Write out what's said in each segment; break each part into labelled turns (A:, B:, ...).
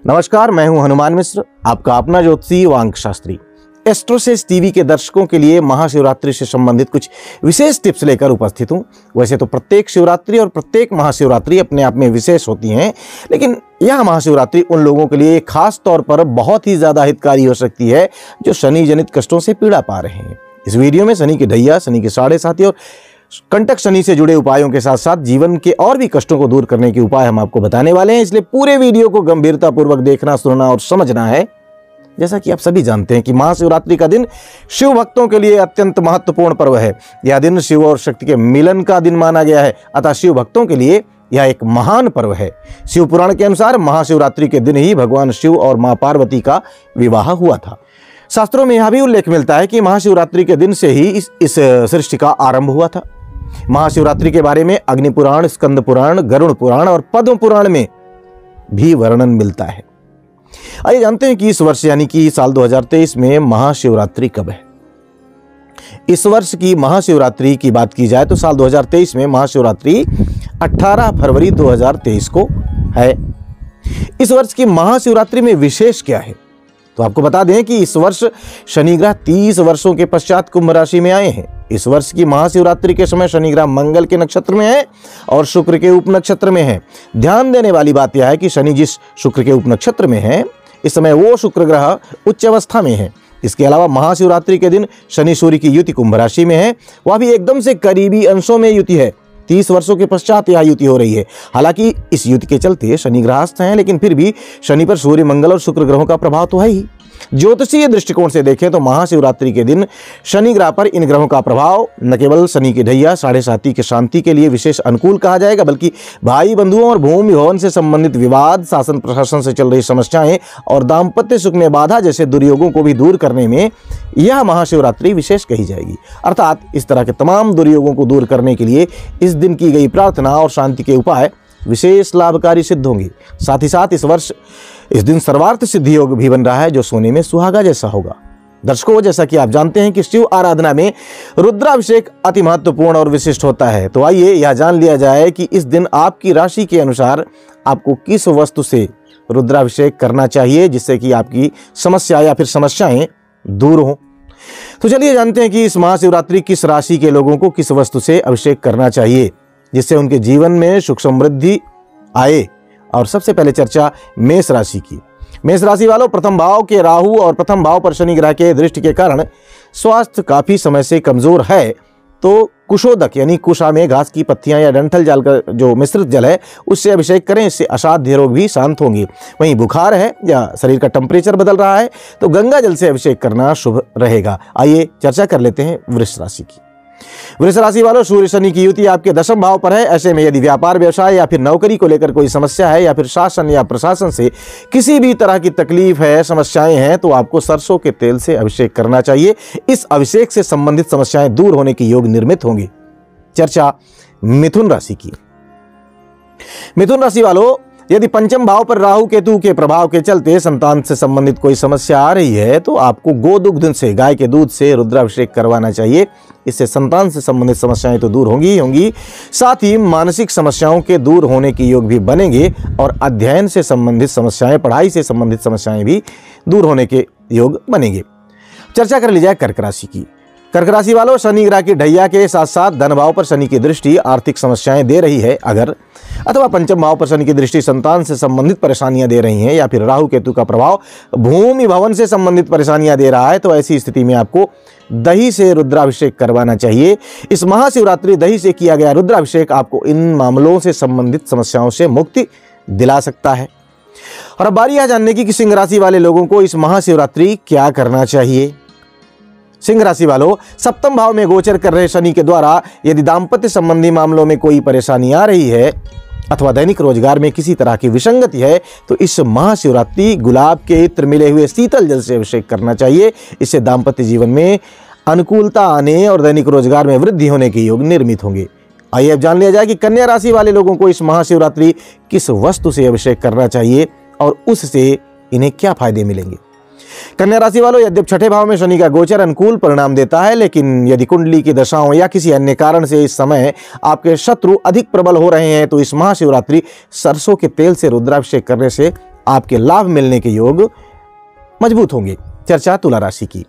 A: नमस्कार, मैं हूं हनुमान मिश्र, आपका अपना ज्योतिषी वांग शास्त्री। एस्ट्रोसेस टीवी के दर्शकों के लिए महाशिवरात्रि से संबंधित कुछ विशेष टिप्स लेकर उपस्थित हूं। वैसे तो प्रत्येक शिवरात्रि और प्रत्येक महाशिवरात्रि अपने आप में विशेष होती हैं, लेकिन यह महाशिवरात्रि उन लोगों के लिए खास तौर पर बहुत ही ज़्यादा हितकारी हो सकती है जो शनि जनित कष्टों से पीड़ा पा रहे हैं। इस वीडियो में शनि की ढैया, शनि के साढ़े साथी और कंटक शनि से जुड़े उपायों के साथ साथ जीवन के और भी कष्टों को दूर करने के उपाय हम आपको बताने वाले हैं, इसलिए पूरे वीडियो को गंभीरता पूर्वक देखना, सुनना और समझना है। जैसा कि आप सभी जानते हैं कि महाशिवरात्रि का दिन शिव भक्तों के लिए अत्यंत महत्वपूर्ण पर्व है। यह दिन शिव और शक्ति के मिलन का दिन माना गया है, अतः शिव भक्तों के लिए यह एक महान पर्व है। शिव पुराण के अनुसार महाशिवरात्रि के दिन ही भगवान शिव और मां पार्वती का विवाह हुआ था। शास्त्रों में यह भी उल्लेख मिलता है कि महाशिवरात्रि के दिन से ही इस सृष्टि का आरंभ हुआ था। महाशिवरात्रि के बारे में अग्नि पुराण, स्कंद पुराण, गरुड़ पुराण और पद्म पुराण में भी वर्णन मिलता है। आइए जानते हैं कि इस वर्ष यानी कि साल 2023 में महाशिवरात्रि कब है। इस वर्ष की महाशिवरात्रि की बात की जाए तो साल 2023 में महाशिवरात्रि 18 फरवरी 2023 को है। इस वर्ष की महाशिवरात्रि में विशेष क्या है, तो आपको बता दें कि इस वर्ष शनि ग्रह 30 वर्षों के पश्चात कुंभ राशि में आए हैं। इस वर्ष की महाशिवरात्रि के समय शनि ग्रह मंगल के नक्षत्र में है और शुक्र के उप नक्षत्र में है। ध्यान देने वाली बात यह है कि शनि जिस शुक्र के उप नक्षत्र में है, इस समय वो शुक्र ग्रह उच्च अवस्था में है। इसके अलावा महाशिवरात्रि के दिन शनि सूर्य की युति कुंभ राशि में है, वह भी एकदम से करीबी अंशों में युति है। 30 वर्षों के पश्चात यह युति हो रही है। हालांकि इस युति के चलते शनि ग्रहस्थ हैं, लेकिन फिर भी शनि पर सूर्य, मंगल और शुक्र ग्रहों का प्रभाव तो है ही। ज्योतिषीय दृष्टिकोण से देखें तो महाशिवरात्रि के दिन शनि ग्रह पर इन ग्रहों का प्रभाव न केवल शनि की ढैया, साढ़े साथी की शांति के लिए विशेष अनुकूल कहा जाएगा, बल्कि भाई बंधुओं और भूमि भवन से संबंधित विवाद, शासन प्रशासन से चल रही समस्याएं और दाम्पत्य सुख में बाधा जैसे दुर्योगों को भी दूर करने में यह महाशिवरात्रि विशेष कही जाएगी। अर्थात इस तरह के तमाम दुर्योगों को दूर करने के लिए इस दिन की गई प्रार्थना और शांति के उपाय विशेष लाभकारी सिद्ध होंगे। साथ ही साथ इस दिन सर्वार्थ सिद्धि योग भी बन रहा है, जो सोने में सुहागा जैसा होगा। दर्शकों, जैसा कि आप जानते हैं कि शिव आराधना में रुद्राभिषेक अति महत्वपूर्ण और विशिष्ट होता है, तो आइए यह जान लिया जाए कि इस दिन आपकी राशि के अनुसार आपको किस वस्तु से रुद्राभिषेक करना चाहिए जिससे कि आपकी समस्या या फिर समस्याएं दूर हों। तो चलिए जानते हैं कि इस महाशिवरात्रि किस राशि के लोगों को किस वस्तु से अभिषेक करना चाहिए जिससे उनके जीवन में सुख समृद्धि आए। और सबसे पहले चर्चा मेष राशि की। मेष राशि वालों, प्रथम भाव के राहु और प्रथम भाव पर शनि ग्रह के दृष्टि के कारण स्वास्थ्य काफी समय से कमजोर है, तो कुशोदक यानी कुशा में घास की पत्तियां या डंठल जाल का जो मिश्रित जल है उससे अभिषेक करें, इससे असाध्य रोग भी शांत होंगे। वहीं बुखार है या शरीर का टेम्परेचर बदल रहा है तो गंगा जल से अभिषेक करना शुभ रहेगा। आइए चर्चा कर लेते हैं वृष राशि की। वृष राशि वालों, सूर्य शनि की युति आपके दशम भाव पर है। ऐसे में यदि व्यापार, व्यवसाय या फिर नौकरी को लेकर कोई समस्या है या फिर शासन या प्रशासन से किसी भी तरह की तकलीफ है, समस्याएं हैं, तो आपको सरसों के तेल से अभिषेक करना चाहिए। इस अभिषेक से संबंधित समस्याएं दूर होने के योग निर्मित होंगे। चर्चा मिथुन राशि की। मिथुन राशि वालों, यदि पंचम भाव पर राहु केतु के प्रभाव के चलते संतान से संबंधित कोई समस्या आ रही है तो आपको गोदुग्ध से, गाय के दूध से रुद्राभिषेक करवाना चाहिए। इससे संतान से संबंधित समस्याएं तो दूर होंगी, साथ ही मानसिक समस्याओं के दूर होने के योग भी बनेंगे और अध्ययन से संबंधित समस्याएं, पढ़ाई से संबंधित समस्याएं भी दूर होने के योग बनेंगे। चर्चा कर ली जाए कर्क राशि की। कर्क राशि वालों, शनि ग्रह की ढैया के साथ साथ धन भाव पर शनि की दृष्टि आर्थिक समस्याएं दे रही है अथवा पंचम भाव पर शनि की दृष्टि संतान से संबंधित परेशानियां दे रही हैं या फिर राहु केतु का प्रभाव भूमि भवन से संबंधित परेशानियां दे रहा है, तो ऐसी स्थिति में आपको दही से रुद्राभिषेक करवाना चाहिए। इस महाशिवरात्रि दही से किया गया रुद्राभिषेक आपको इन मामलों से संबंधित समस्याओं से मुक्ति दिला सकता है। और अब बारी है जानने की कि सिंह राशि वाले लोगों को इस महाशिवरात्रि क्या करना चाहिए। सिंह राशि वालों, सप्तम भाव में गोचर कर रहे शनि के द्वारा यदि दाम्पत्य संबंधी मामलों में कोई परेशानी आ रही है अथवा दैनिक रोजगार में किसी तरह की विसंगति है तो इस महाशिवरात्रि गुलाब के इत्र मिले हुए शीतल जल से अभिषेक करना चाहिए। इससे दाम्पत्य जीवन में अनुकूलता आने और दैनिक रोजगार में वृद्धि होने के योग निर्मित होंगे। आइए अब जान लिया जाए कि कन्या राशि वाले लोगों को इस महाशिवरात्रि किस वस्तु से अभिषेक करना चाहिए और उससे इन्हें क्या फायदे मिलेंगे। कन्या राशि वालों, यद्यप छठे भाव में शनि का गोचर अनुकूल परिणाम देता है, लेकिन यदि कुंडली की दशाओं या किसी अन्य कारण से इस समय आपके शत्रु अधिक प्रबल हो रहे हैं तो इस महाशिवरात्रि सरसों के तेल से रुद्राभिषेक करने से आपके लाभ मिलने के योग मजबूत होंगे। चर्चा तुला राशि की।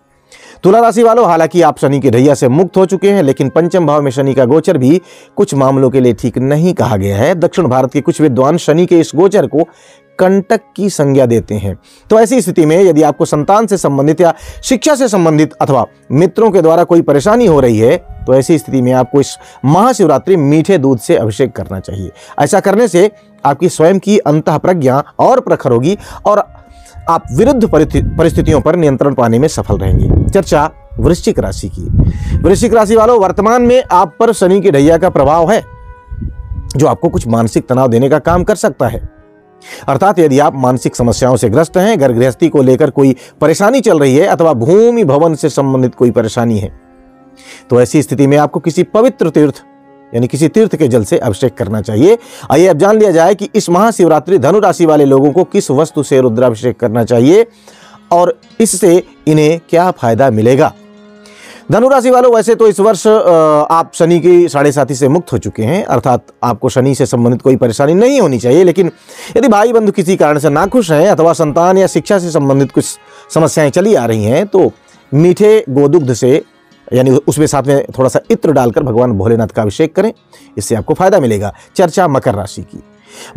A: तुला राशि वालों, हालांकि आप शनि के ढैया से मुक्त हो चुके हैं, लेकिन पंचम भाव में शनि का गोचर भी कुछ मामलों के लिए ठीक नहीं कहा गया है। दक्षिण भारत के कुछ विद्वान शनि के इस गोचर को कंटक की संज्ञा देते हैं। तो ऐसी स्थिति में यदि आपको संतान से संबंधित या शिक्षा से संबंधित अथवा मित्रों के द्वारा कोई परेशानी हो रही है, तो ऐसी स्थिति में आपको इस महाशिवरात्रि मीठे दूध से अभिषेक करना चाहिए। ऐसा करने से आपकी स्वयं की अंतः प्रज्ञा और प्रखर होगी और आप विरुद्ध परिस्थितियों पर नियंत्रण पाने में सफल रहेंगे। चर्चा वृश्चिक राशि की। वृश्चिक राशि वालों, वर्तमान में आप पर शनि के ढैया का प्रभाव है, जो आपको कुछ मानसिक तनाव देने का काम कर सकता है। अर्थात यदि आप मानसिक समस्याओं से ग्रस्त हैं, घर गृहस्थी को लेकर कोई परेशानी चल रही है अथवा भूमि भवन से संबंधित कोई परेशानी है, तो ऐसी स्थिति में आपको किसी पवित्र तीर्थ यानी किसी तीर्थ के जल से अभिषेक करना चाहिए। आइए अब जान लिया जाए कि इस महाशिवरात्रि धनु राशि वाले लोगों को किस वस्तु से रुद्राभिषेक करना चाहिए और इससे इन्हें क्या फायदा मिलेगा। धनु राशि वालों, वैसे तो इस वर्ष आप शनि की 7.5 से मुक्त हो चुके हैं, अर्थात आपको शनि से संबंधित कोई परेशानी नहीं होनी चाहिए। लेकिन यदि भाई बंधु किसी कारण से नाखुश हैं अथवा संतान या शिक्षा से संबंधित कुछ समस्याएं चली आ रही हैं, तो मीठे गोदुग्ध से यानी उसमें साथ में थोड़ा सा इत्र डालकर भगवान भोलेनाथ का अभिषेक करें, इससे आपको फायदा मिलेगा। चर्चा मकर राशि की।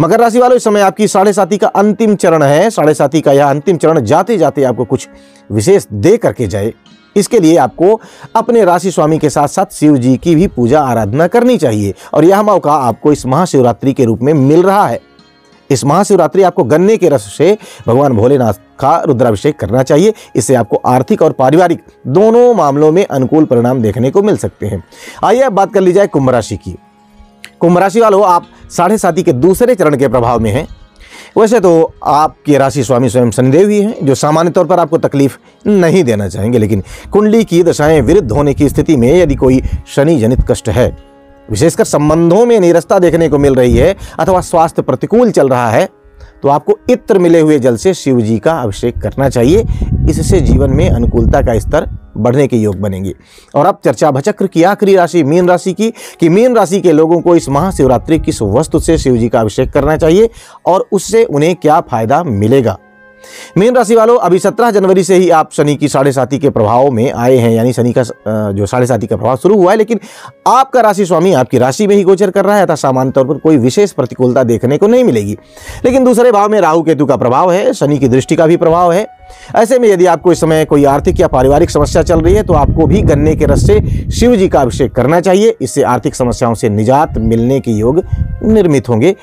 A: मकर राशि वालों, इस समय आपकी 7.5 का अंतिम चरण है। 7.5 का यह अंतिम चरण जाते जाते आपको कुछ विशेष दे करके जाए। इसके लिए आपको अपने राशि स्वामी के साथ साथ शिव जी की भी पूजा आराधना करनी चाहिए और यह मौका आपको इस महाशिवरात्रि के रूप में मिल रहा है। इस महाशिवरात्रि आपको गन्ने के रस से भगवान भोलेनाथ का रुद्राभिषेक करना चाहिए। इससे आपको आर्थिक और पारिवारिक दोनों मामलों में अनुकूल परिणाम देखने को मिल सकते हैं। आइए अब बात कर ली जाए कुंभ राशि की। कुंभ राशि वालों, आप 7.5 के दूसरे चरण के प्रभाव में हैं। वैसे तो आपके राशि स्वामी स्वयं शनिदेव ही हैं, जो सामान्य तौर पर आपको तकलीफ नहीं देना चाहेंगे, लेकिन कुंडली की दशाएं विरुद्ध होने की स्थिति में यदि कोई शनि जनित कष्ट है, विशेषकर संबंधों में नीरसता देखने को मिल रही है अथवा स्वास्थ्य प्रतिकूल चल रहा है, तो आपको इत्र मिले हुए जल से शिव जी का अभिषेक करना चाहिए। इससे जीवन में अनुकूलता का स्तर बढ़ने के योग बनेंगे। और अब चर्चा भचक्र की आखिरी राशि मीन राशि की कि मीन राशि के लोगों को इस महाशिवरात्रि किस वस्तु से शिव जी का अभिषेक करना चाहिए और उससे उन्हें क्या फायदा मिलेगा। मीन राशि वालों, अभी 17 जनवरी से ही आप शनि की 7.5 के प्रभाव में आए हैं, यानी शनि का जो 7.5 का प्रभाव शुरू हुआ है, लेकिन आपका राशि स्वामी आपकी राशि में ही गोचर कर रहा है, अतः सामान्य तौर पर कोई विशेष प्रतिकूलता देखने को नहीं मिलेगी। लेकिन दूसरे भाव में राहु केतु का प्रभाव है, शनि की दृष्टि का भी प्रभाव है। ऐसे में यदि आपको इस समय कोई आर्थिक या पारिवारिक समस्या चल रही है, तो आपको भी गन्ने के रस से शिव जी का अभिषेक करना चाहिए। इससे आर्थिक समस्याओं से निजात मिलने के योग निर्मित होंगे।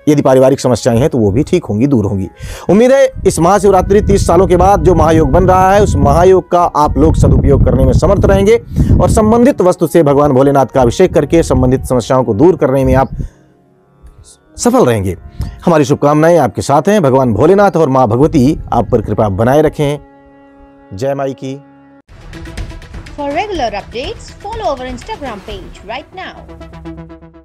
A: यदि पारिवारिक समस्याएं हैं तो वो भी ठीक होंगी, दूर होंगी। उम्मीद है इस महाशिवरात्रि 30 सालों के बाद जो महायोग बन रहा है, उस महायोग का आप लोग सदुपयोग करने में समर्थ रहेंगे और संबंधित वस्तु से भगवान भोलेनाथ का अभिषेक करके संबंधित समस्याओं को दूर करने में आप सफल रहेंगे। हमारी शुभकामनाएं आपके साथ हैं। भगवान भोलेनाथ और मां भगवती आप पर कृपा बनाए रखें। जय माई की।
B: For regular updates, follow our Instagram page right now.